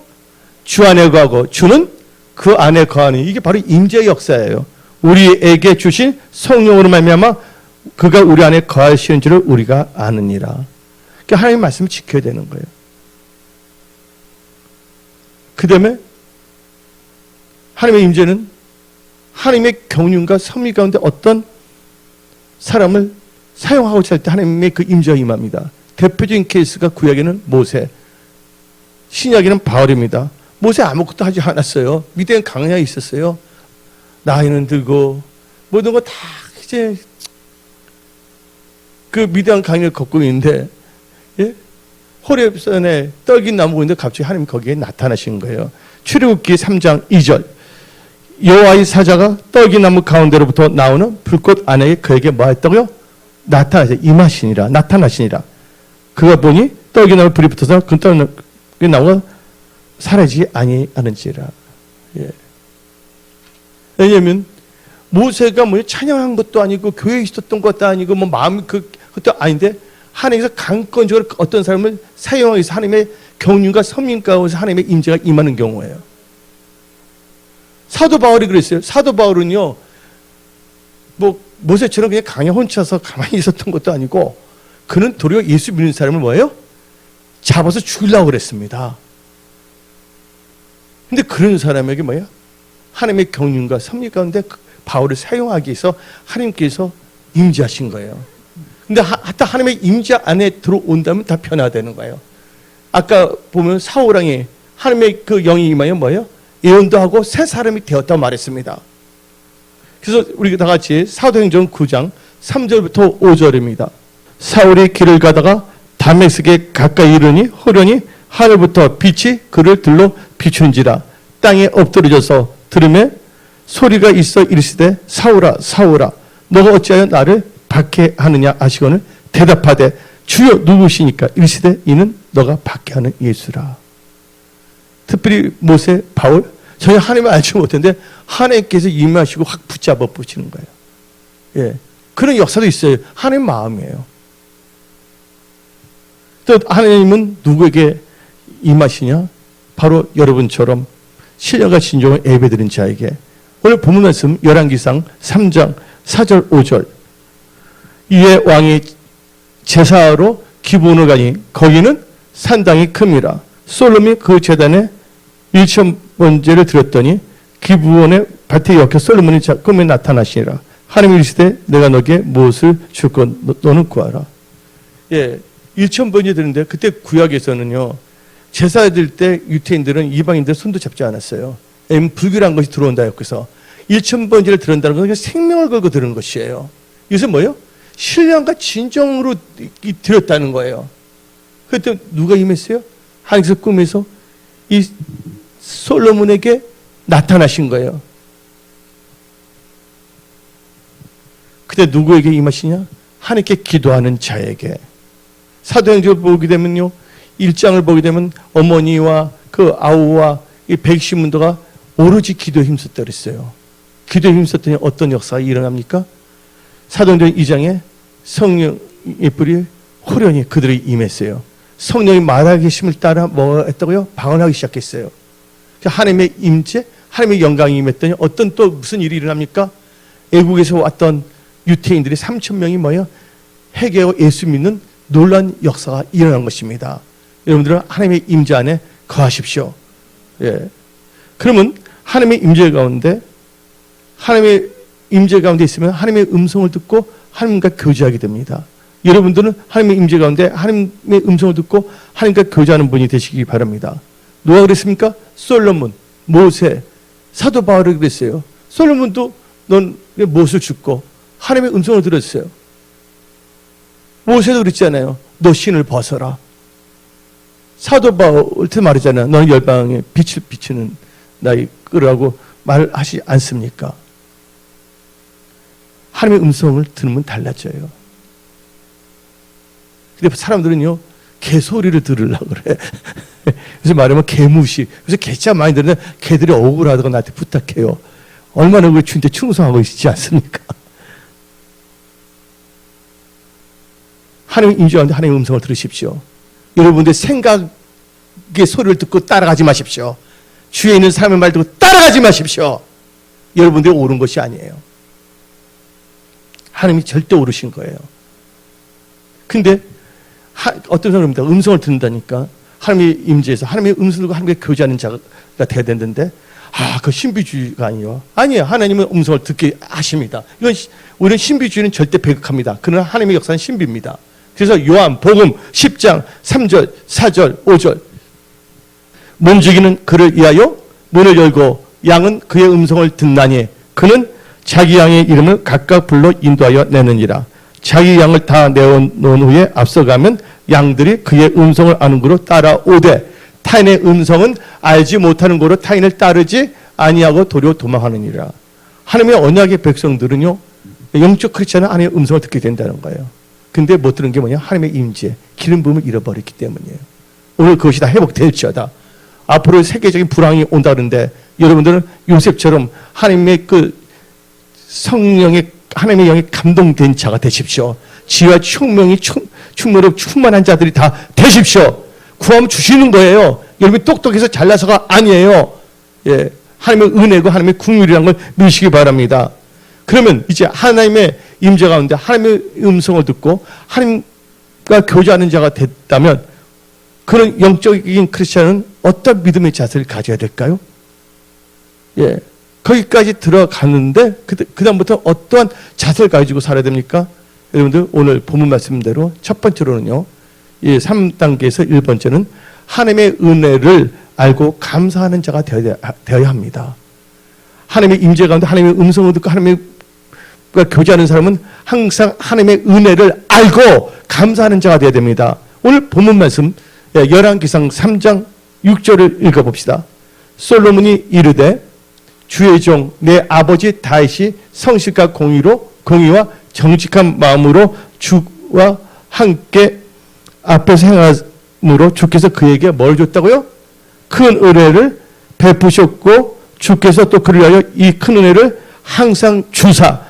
주 안에 거하고 주는 그 안에 거하는, 이게 바로 임재의 역사예요. 우리에게 주신 성령으로 말미암아 그가 우리 안에 거하시는 줄을 우리가 아느니라. 그러니까 하나님의 말씀을 지켜야 되는 거예요. 그 다음에 하나님의 임재는 하나님의 경륜과 섭리 가운데 어떤 사람을 사용하고자 할 때 하나님의 그 임재가 임합니다. 대표적인 케이스가 구약에는 모세, 신약에는 바울입니다. 모세 아무것도 하지 않았어요. 미디안 광야에 있었어요. 나이는 들고 모든 거 다 이제 그 미디안 광야를 걷고 있는데, 예? 호렙산에 떨긴 나무가 있는데 갑자기 하나님 거기에 나타나신 거예요. 출애굽기 3장 2절. 여호와의 사자가 떨긴 나무 가운데로부터 나오는 불꽃 안에 그에게 뭐 했다고요? 임하시니라, 나타나시니라. 그가 보니 떨긴 나무 불이 붙어서 그 떨긴 나무가 사라지지 아니하는지라. 예. 왜냐하면 모세가 뭐 찬양한 것도 아니고 교회에 있었던 것도 아니고 뭐 마음 그것도 아닌데 하나님께서 강권적으로 어떤 사람을 사용하기 위해서 하나님의 경륜과 섭리 가운데서 하나님의 임재가 임하는 경우예요. 사도 바울이 그랬어요. 사도 바울은요, 뭐 모세처럼 그냥 강에 혼자서 가만히 있었던 것도 아니고 그는 도리어 예수 믿는 사람을 뭐예요? 잡아서 죽이려고 그랬습니다. 근데 그런 사람에게 뭐예요? 하나님의 경륜과 섭리 가운데 바울을 사용하기 위해서 하나님께서 임재하신 거예요. 근데 하여튼 하나님의 임재 안에 들어온다면 다 변화되는 거예요. 아까 보면 사울왕이 하나님의 그 영이 임하여 뭐예요? 예언도 하고 새 사람이 되었다고 말했습니다. 그래서 우리 다 같이 사도행전 9장 3절부터 5절입니다. 사울이 길을 가다가 다메섹에 가까이 이르니 호련히 하늘부터 빛이 그를 들러 비추는지라. 땅에 엎드려져서 들으매 소리가 있어 이르시되 사울아 사울아 너가 어찌하여 나를 박해하느냐 하시거늘 대답하되 주여 누구시니까 이르시되 이는 너가 박해하는 예수라. 특별히 모세, 바울 전혀 하나님을 알지 못했는데 하나님께서 임하시고 확 붙잡아 보시는 거예요. 예, 그런 역사도 있어요. 하나님 마음이에요. 또 하나님은 누구에게 임하시냐? 바로 여러분처럼 신령과 진정을 예배드린 자에게. 오늘 본문 말씀 열왕기상 3장 4절 5절. 이에 왕이 제사하러 기브온을 가니 거기는 산당이 큽니다. 솔로몬이 그 제단에 1,000번제를 드렸더니 기브온의 밭에 역해 솔로몬이 꿈에 나타나시니라. 하나님이 이르시되 내가 너에게 무엇을 줄까 너는 구하라. 예, 1,000번제 드는데 그때 구약에서는요 제사 드릴 때 유태인들은 이방인들 손도 잡지 않았어요. 불결한 것이 들어온다 그래서 1,000번제를 드린다는 건 생명을 걸고 드리는 것이에요. 이것은 뭐예요? 신령과 진정으로 드렸다는 거예요. 그때 누가 임했어요? 하나님께서 꿈에서 이 솔로몬에게 나타나신 거예요. 그때 누구에게 임하시냐? 하나님께 기도하는 자에게. 사도행전을 보게 되면요 1장을 보게 되면 어머니와 그 아우와 이 백신문도가 오로지 기도에 힘썼다 그랬어요. 기도에 힘썼더니 어떤 역사가 일어납니까? 사도행전 2장에 성령의 불이 호련히 그들이 임했어요. 성령이 말하기 힘을 따라 뭐 했다고요? 방언하기 시작했어요. 하나님의 임재, 하나님의 영광이 임했더니 어떤 또 무슨 일이 일어납니까? 애국에서 왔던 유태인들이 3,000명이 뭐예요? 회개하고 예수 믿는 놀라운 역사가 일어난 것입니다. 여러분들은 하나님의 임재 안에 거하십시오. 예. 그러면 하나님의 임재 가운데 하나님의 임재 가운데 있으면 하나님의 음성을 듣고 하나님과 교제하게 됩니다. 여러분들은 하나님의 임재 가운데 하나님의 음성을 듣고 하나님과 교제하는 분이 되시기 바랍니다. 누가 그랬습니까? 솔로몬, 모세, 사도 바울이 그랬어요. 솔로몬도 넌 무엇을 죽고 하나님의 음성을 들었어요. 모세도 그랬잖아요. 너 신을 벗어라. 사도 바울한테 말하잖아요. 너는 열방에 빛을 비추는 나의 끄라고 말하지 않습니까? 하나님의 음성을 들으면 달라져요. 근데 사람들은요 개소리를 들으려고 그래. 그래서 말하면 개무시. 그래서 개짜 많이 들으면 개들이 억울하다고 나한테 부탁해요. 얼마나 우리 주님께 충성하고 있지 않습니까? 하나님의 임재 가운데 하나님의 음성을 들으십시오. 여러분들 생각의 소리를 듣고 따라가지 마십시오. 주위에 있는 사람의 말 듣고 따라가지 마십시오. 여러분들이 옳은 것이 아니에요. 하나님이 절대 옳으신 거예요. 근데 어떤 사람입니다. 음성을 듣는다니까 하나님의 임재에서 하나님의 음성과 하나님의 교제하는 자가 돼야 되는데, 그 신비주의가 아니에요. 하나님은 음성을 듣게 하십니다. 이건 우리는 신비주의는 절대 배격합니다. 그러나 하나님의 역사는 신비입니다. 그래서 요한 복음 10장 3절 4절 5절 문지기는 그를 위하여 문을 열고 양은 그의 음성을 듣나니 그는 자기 양의 이름을 각각 불러 인도하여 내느니라. 자기 양을 다 내어놓은 후에 앞서가면 양들이 그의 음성을 아는 거로 따라오되 타인의 음성은 알지 못하는 거로 타인을 따르지 아니하고 도리어 도망하느니라. 하나님의 언약의 백성들은요, 영적 크리스찬은 하나님의 음성을 듣게 된다는 거예요. 근데 못 들은 게 뭐냐? 하나님의 임재, 기름 부음을 잃어버렸기 때문이에요. 오늘 그것이 다 회복될지어다. 앞으로 세계적인 불황이 온다는데 여러분들은 요셉처럼 하나님의 그 성령의 하나님의 영에 감동된 자가 되십시오. 지혜와 총명이 충만으로 충만한 자들이 다 되십시오. 구하면 주시는 거예요. 여러분이 똑똑해서 잘나서가 아니에요. 예, 하나님의 은혜고 하나님의 긍휼이라는 걸 믿으시기 바랍니다. 그러면 이제 하나님의 임재 가운데 하나님의 음성을 듣고 하나님과 교제하는 자가 됐다면 그런 영적인 크리스천은 어떤 믿음의 자세를 가져야 될까요? 예, 거기까지 들어갔는데 그 다음부터 어떠한 자세를 가지고 살아야 됩니까? 여러분들 오늘 본문 말씀대로 첫 번째로는요, 이 3단계에서 1번째는 하나님의 은혜를 알고 감사하는 자가 되어야 합니다. 하나님의 임재 가운데 하나님의 음성을 듣고 하나님과 교제하는 사람은 항상 하나님의 은혜를 알고 감사하는 자가 되어야 됩니다. 오늘 본문 말씀 열왕기상 3장 6절을 읽어봅시다. 솔로몬이 이르되 주의 종 내 아버지 다윗이 성실과 공의와 정직한 마음으로 주와 함께 앞에서 행함으로 주께서 그에게 뭘 줬다고요? 큰 은혜를 베푸셨고 주께서 또 그를 위하여 이 큰 은혜를 항상 주사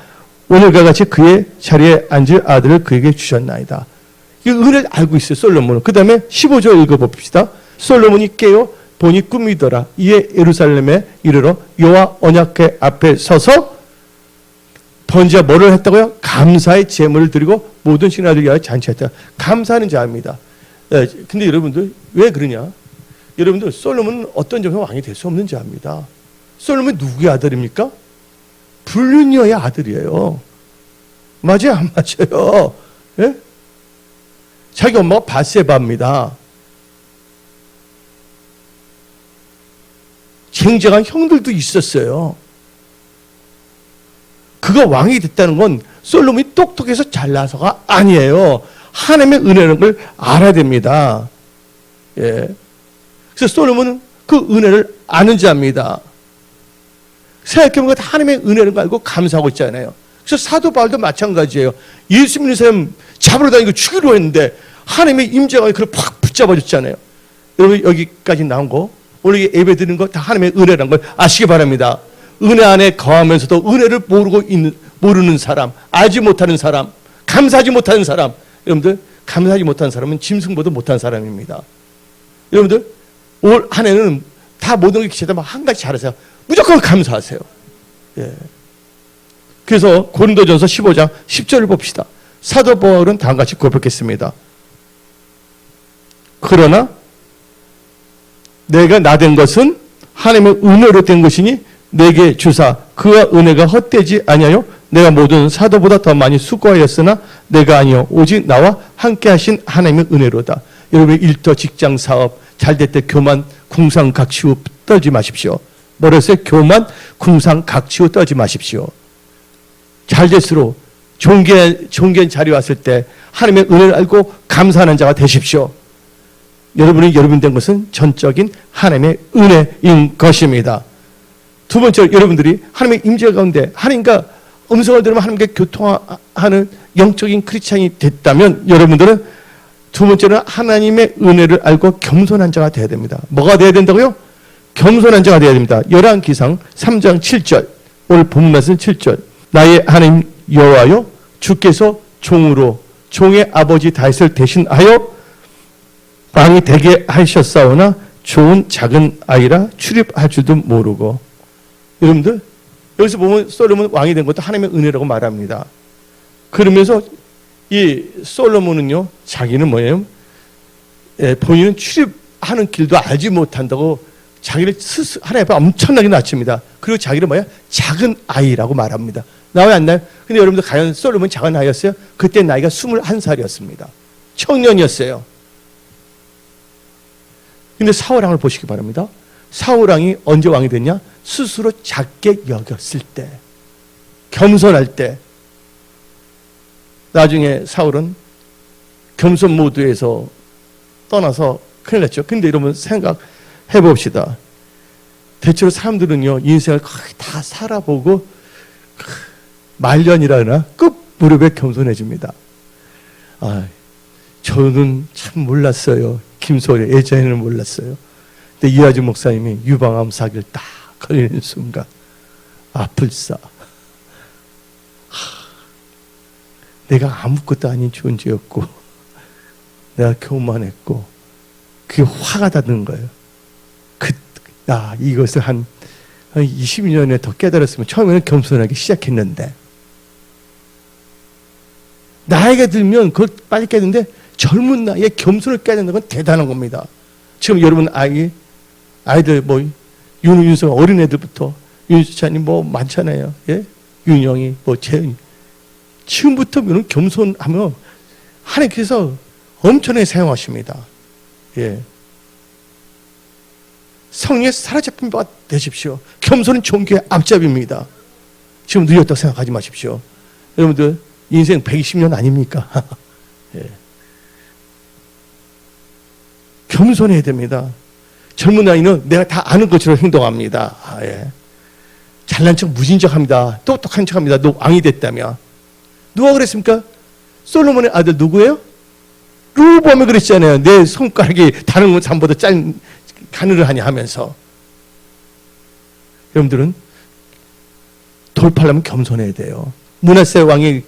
오늘과 같이 그의 자리에 앉을 아들을 그에게 주셨나이다. 이 은혜를 알고 있어요, 솔로몬은. 그 다음에 15절 읽어봅시다. 솔로몬이 깨어 보니 꿈이더라. 이에 예루살렘에 이르러 여호와 언약궤 앞에 서서 번제와 뭐를 했다고요? 감사의 제물을 드리고 모든 신하들 위하여 잔치했다. 감사하는 자입니다. 근데 여러분들 왜 그러냐? 여러분들 솔로몬은 어떤 점에서 왕이 될 수 없는 자입니다. 솔로몬이 누구의 아들입니까? 불륜녀의 아들이에요. 맞아요, 안 맞아요? 예? 자기 엄마가 바세바입니다. 쟁쟁한 형들도 있었어요. 그가 왕이 됐다는 건 솔로몬이 똑똑해서 잘나서가 아니에요. 하나님의 은혜라는 걸 알아야 됩니다. 예. 그래서 솔로몬은 그 은혜를 아는 자입니다. 생각해보면 하나님의 은혜를 알고 감사하고 있잖아요. 그래서 사도 바울도 마찬가지예요. 예수 믿는 사람 잡으러 다니고 죽이려 했는데 하나님의 임재가 그를 팍 붙잡아줬잖아요. 여러분 여기까지 나온 거 오늘 예배 드리는 거 다 하나님의 은혜라는 걸 아시기 바랍니다. 은혜 안에 거하면서도 은혜를 모르는 사람, 알지 못하는 사람, 감사하지 못하는 사람, 여러분들 감사하지 못하는 사람은 짐승보다 못한 사람입니다. 여러분들 올 한 해는 다 모든 게 기체되면 한 가지 잘하세요. 무조건 감사하세요. 예. 그래서 고린도전서 15장 10절을 봅시다. 사도 바울은 다음과 같이 고백했습니다. 그러나 내가 나된 것은 하나님의 은혜로 된 것이니 내게 주사 그와 은혜가 헛되지 아니하여 내가 모든 사도보다 더 많이 수고하였으나 내가 아니요 오직 나와 함께 하신 하나님의 은혜로다. 여러분의 일터, 직장, 사업 잘될 때 교만, 궁상, 각시후 떨지 마십시오. 뭐랬어요? 교만, 궁상, 각시후 떨지 마십시오. 잘될수록 존귀한 자리에 왔을 때 하나님의 은혜를 알고 감사하는 자가 되십시오. 여러분이 여러분 된 것은 전적인 하나님의 은혜인 것입니다. 두 번째로 여러분들이 하나님의 임재 가운데 하나님과 음성을 들으면 하나님께 교통하는 영적인 크리스찬이 됐다면 여러분들은 두 번째는 하나님의 은혜를 알고 겸손한 자가 되어야 됩니다. 뭐가 되어야 된다고요? 겸손한 자가 되어야 됩니다. 열왕기상 3장 7절 오늘 본문 말씀 7절 나의 하나님 여호와여 주께서 종으로 종의 아버지 다윗을 대신하여 왕이 되게 하셨사오나 좋은 작은 아이라 출입할 줄도 모르고. 여러분들 여기서 보면 솔로몬 왕이 된 것도 하나님의 은혜라고 말합니다. 그러면서 이 솔로몬은요 자기는 뭐예요? 본인은 출입 하는 길도 알지 못한다고 자기를 스스로 하나님 앞에 엄청나게 낮춥니다. 그리고 자기를 뭐야? 작은 아이라고 말합니다. 나와요 안 나요? 근데 여러분들 과연 솔로몬 작은 아이였어요? 그때 나이가 21살이었습니다. 청년이었어요. 근데 사울왕을 보시기 바랍니다. 사울왕이 언제 왕이 됐냐? 스스로 작게 여겼을 때, 겸손할 때. 나중에 사울은 겸손 모드에서 떠나서 큰일 났죠. 근데 여러분 생각해 봅시다. 대체로 사람들은요, 인생을 거의 다 살아보고 말년이라나 끝 무렵에 겸손해집니다. 아, 저는 참 몰랐어요. 김소리 예전에는 몰랐어요. 근데 이하주 목사님이 유방암 사기를 딱 걸리는 순간 아플싸. 내가 아무것도 아닌 존재였고 내가 교만했고 그게 화가 닿는 거예요. 이것을 한 20년에 더 깨달았으면 처음에는 겸손하게 시작했는데 나이가 들면 그걸 빨리 깨는데 젊은 나이에 겸손을 깨닫는 건 대단한 겁니다. 지금 여러분 아이들 뭐 윤석 어린애들부터 윤수찬이 뭐 많잖아요. 예? 윤영이 뭐 재은이 지금부터 겸손하면 하나님께서 엄청나게 사용하십니다. 예. 성령에 사로잡힌 바 되십시오. 겸손은 종교의 앞잡이입니다. 지금 늦었다고 생각하지 마십시오. 여러분들 인생 120년 아닙니까? 예. 겸손해야 됩니다. 젊은 나이는 내가 다 아는 것처럼 행동합니다. 예. 잘난 척 무진척합니다. 똑똑한 척합니다. 너 왕이 됐다며. 누가 그랬습니까? 솔로몬의 아들 누구예요? 르호보암이 그랬잖아요. 내 손가락이 다른 잠보다 가늘을 하냐 하면서. 여러분들은 돌파하려면 겸손해야 돼요. 므낫세 왕이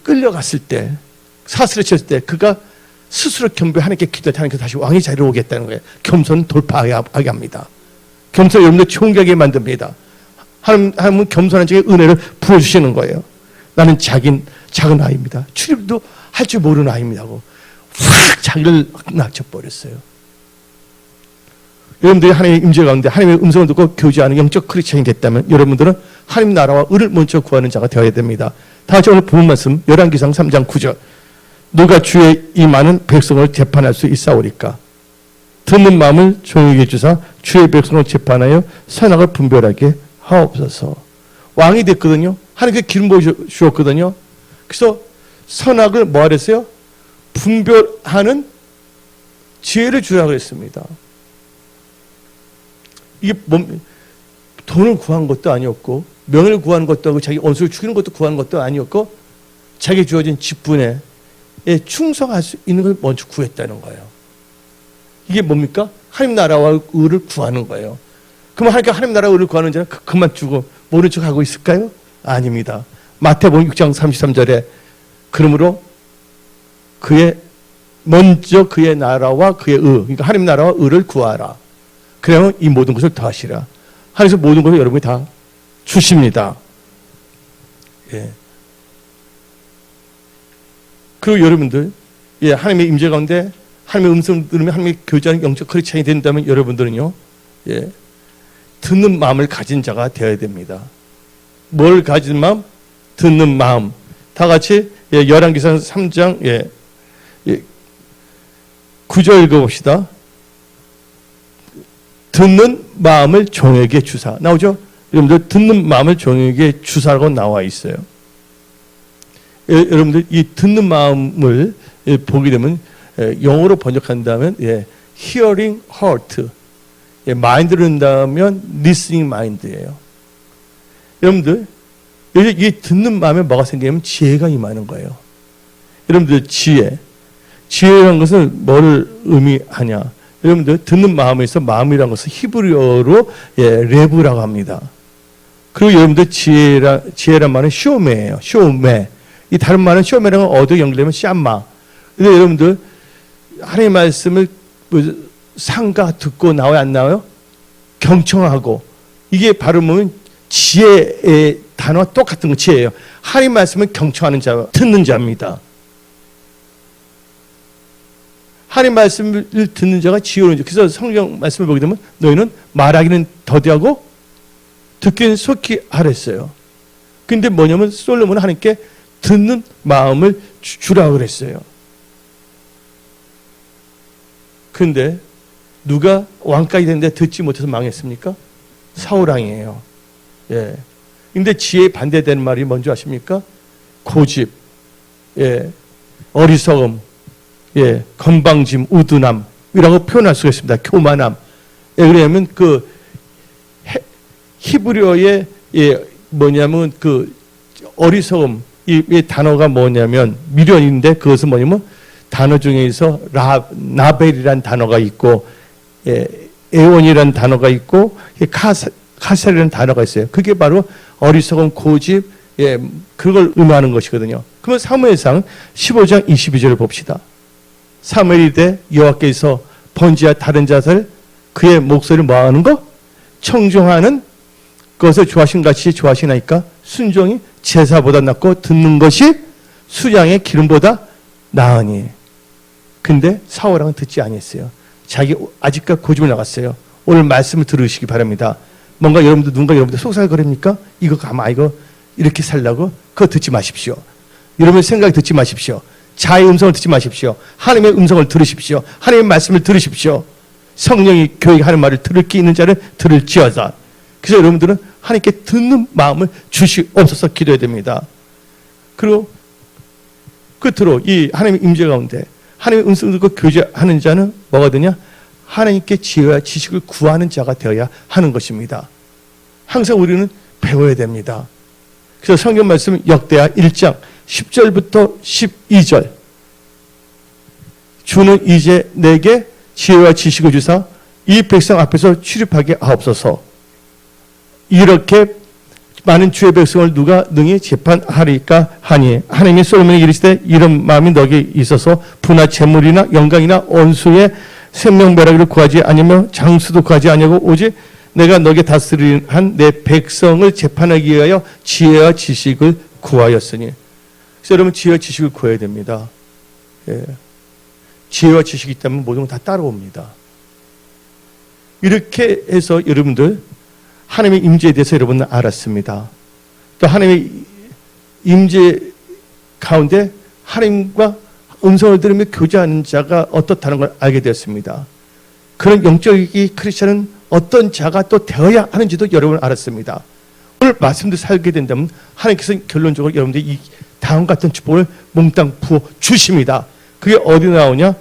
끌려갔을 때, 사슬을 쳤을 때 그가 스스로 겸비해 하나님께 기도해 하나님께서 다시 왕의 자리로 오겠다는 거예요. 겸손은 돌파하게 합니다. 겸손 여러분들 존귀하게 만듭니다. 하나님은 겸손한 자에게 은혜를 부어주시는 거예요. 나는 작은 아이입니다. 출입도 할 줄 모르는 아이입니다고 확 자기를 낮춰버렸어요. 여러분들이 하나님의 임재 가운데 하나님의 음성을 듣고 교제하는 영적 크리스천이 됐다면 여러분들은 하나님 나라와 의를 먼저 구하는 자가 되어야 됩니다. 다시 오늘 본 말씀 열왕기상 3장 9절 누가 주의 이 많은 백성을 재판할 수 있사오리까? 듣는 마음을 조용히 해주사 주의 백성을 재판하여 선악을 분별하게 하옵소서. 왕이 됐거든요. 하나님께 기름 부어주었거든요. 그래서 선악을 뭐 하랬어요? 분별하는 지혜를 주라고 했습니다. 이게 돈을 구한 것도 아니었고 명예를 구하는 것도 아니고 자기 원수를 죽이는 것도 구하는 것도 아니었고 자기에 주어진 직분에 충성할 수 있는 걸 먼저 구했다는 거예요. 이게 뭡니까? 하나님 나라와 의를 구하는 거예요. 그럼 하나님 나라와 의를 구하는 자는 그만 주고 모른 척하고 있을까요? 아닙니다. 마태복음 6장 33절에 그러므로 먼저 그의 나라와 그의 의, 그러니까 하나님 나라와 의를 구하라. 그러면 이 모든 것을 더하시라. 하나님께서 모든 것을 여러분이 다 주십니다. 예. 그리고 여러분들, 하나님의 임재 가운데 하나님의 음성을 들으면 하나님의 교제하는 영적 크리스천이 된다면 여러분들은요, 듣는 마음을 가진 자가 되어야 됩니다. 뭘 가진 마음? 듣는 마음. 다 같이 열왕기상 3장 9절 읽어봅시다. 듣는 마음을 종에게 주사. 나오죠? 여러분들 듣는 마음을 종에게 주사라고 나와 있어요. 여러분들 이 듣는 마음을 보게 되면 영어로 번역한다면 hearing heart, mind를 한다면 listening mind예요. 여러분들 이 듣는 마음에 뭐가 생기면 지혜가 임하는 거예요. 여러분들 지혜라는 것은 뭐를 의미하냐? 여러분들 듣는 마음에서 마음이라는 것은 히브리어로 레브라고 합니다. 그리고 여러분들 지혜란 말은 쇼메예요. 쇼메. 이 다른 말은 쇼메랑은 어디에 연결되면 샴마. 근데 여러분들 하나님의 말씀을 상가 듣고 나와요 안 나와요? 경청하고. 이게 발음은 지혜의 단어와 똑같은 거 지혜예요. 하나님 말씀을 경청하는 자, 듣는 자입니다. 하나님 말씀을 듣는 자가 지혜로운 자. 그래서 성경 말씀을 보게 되면 너희는 말하기는 더디하고 듣기는 속히 하랬어요. 근데 뭐냐면 솔로몬은 하나님께 듣는 마음을 주라 그랬어요. 근데 누가 왕까지 됐는데 듣지 못해서 망했습니까? 사울왕이에요. 예. 근데 지혜에 반대되는 말이 뭔지 아십니까? 고집, 예, 어리석음, 예, 건방짐, 우둔함이라고 표현할 수가 있습니다. 교만함. 예, 왜냐하면 그 히브리어의 뭐냐면 그 어리석음 이 단어가 뭐냐면 미련인데 그것은 뭐냐면 단어 중에서 나벨이란 단어가 있고 에온이라는 단어가 있고 카셀이라는 단어가 있어요. 그게 바로 어리석음, 고집, 그걸 의미하는 것이거든요. 그러면 사무엘상 15장 22절을 봅시다. 사무엘이 때 여호와께서 번지와 다른 자들 그의 목소리를 뭐하는 거? 청종하는 것을 좋아하신 같이 좋아하시나이까? 순종이 제사보다 낫고 듣는 것이 수양의 기름보다 나으니. 근데 사울왕은 듣지 아니했어요. 자기 아직까지 고집을 나갔어요. 오늘 말씀을 들으시기 바랍니다. 뭔가 여러분들 누군가 여러분들 속살거립니까? 이거 가만 이거 이렇게 살라고? 그거 듣지 마십시오. 여러분의 생각이 듣지 마십시오. 자의 음성을 듣지 마십시오. 하나님의 음성을 들으십시오. 하나님의 말씀을 들으십시오. 성령이 교회에 하는 말을 들을 게 있는 자는 들을지어다. 그래서 여러분들은 하나님께 듣는 마음을 주시옵소서 기도해야 됩니다. 그리고 끝으로 이 하나님의 임재 가운데 하나님의 음성을 듣고 교제하는 자는 뭐가 되냐? 하나님께 지혜와 지식을 구하는 자가 되어야 하는 것입니다. 항상 우리는 배워야 됩니다. 그래서 성경 말씀 역대하 1장 10절부터 12절 주는 이제 내게 지혜와 지식을 주사 이 백성 앞에서 출입하게 하옵소서. 이렇게 많은 주의 백성을 누가 능히 재판하리까 하니 하나님이 솔로몬에게 이르시되 이런 마음이 너에게 있어서 부나 재물이나 영광이나 원수의 생명배라기를 구하지 아니며 장수도 구하지 아니하고 오직 내가 너에게 다스리는 한 내 백성을 재판하기 위하여 지혜와 지식을 구하였으니. 그래서 여러분 지혜와 지식을 구해야 됩니다. 예. 지혜와 지식이 있다면 모든 건 다 따라옵니다. 이렇게 해서 여러분들 하나님의 임재에 대해서 여러분은 알았습니다. 또 하나님의 임재 가운데 하나님과 음성을 들으며 교제하는 자가 어떻다는 걸 알게 되었습니다. 그런 영적인 크리스천은 어떤 자가 또 되어야 하는지도 여러분 알았습니다. 오늘 말씀도 살게 된다면 하나님께서 결론적으로 여러분들 이 다음 같은 축복을 몽땅 부어 주십니다. 그게 어디 나오냐?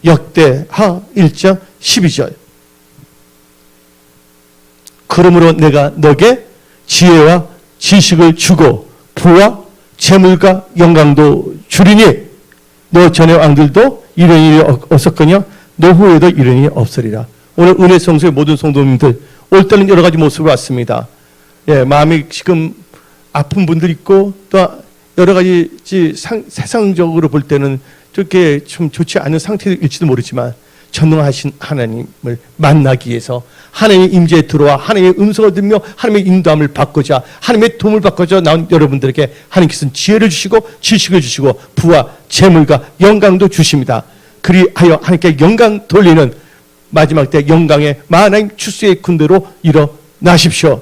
역대하 1장 12절. 그러므로 내가 너에게 지혜와 지식을 주고 부와 재물과 영광도 주리니 너 전의 왕들도 이런 일이 없었거냐? 너 후에도 이런 일이 없으리라. 오늘 은혜 성소의 모든 성도님들 올 때는 여러 가지 모습으로 왔습니다. 예, 마음이 지금 아픈 분들 있고 또 여러 가지 세상적으로 볼 때는 저렇게 좀 좋지 않은 상태일지도 모르지만 전능하신 하나님을 만나기 위해서 하나님의 임재에 들어와 하나님의 음성을 듣며 하나님의 인도함을 받고자 하나님의 도움을 받고자 나온 여러분들에게 하나님께서는 지혜를 주시고 지식을 주시고 부와 재물과 영광도 주십니다. 그리하여 하나님께 영광 돌리는 마지막 때 영광의 하나님 추수의 군대로 일어나십시오.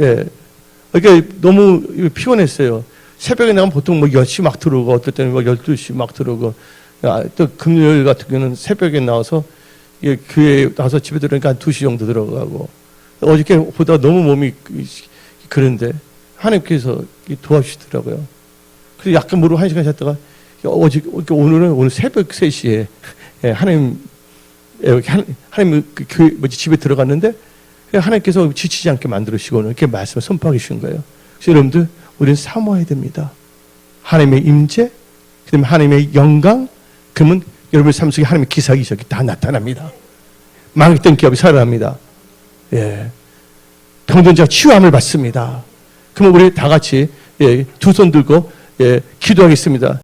예. 그러니까 너무 피곤했어요. 새벽에 나가면 보통 뭐 10시 막 들어오고 어떨 때는 뭐 12시 막 들어오고 또 금요일 같은 경우는 새벽에 나와서 교회에 나와서 집에 들어오니까 한 2시 정도 들어가고 어저께 보다 너무 몸이 그런데 하나님께서 도와주시더라고요. 그래서 약간 모르고 1시간 잤다가 오늘 새벽 3시에 하나님 교회 집에 들어갔는데 하나님께서 지치지 않게 만들으시고 이렇게 말씀을 선포하게 주신 거예요. 그래서 여러분들 우리는 사모해야 됩니다. 하나님의 임재, 그다음에 하나님의 영광, 그러면 여러분의 삶 속에 하나님의 기사기적이 다 나타납니다. 망했던 기업이 살아납니다. 예. 병든 자가 치유함을 받습니다. 그러면 우리 다 같이 두 손 들고 기도하겠습니다.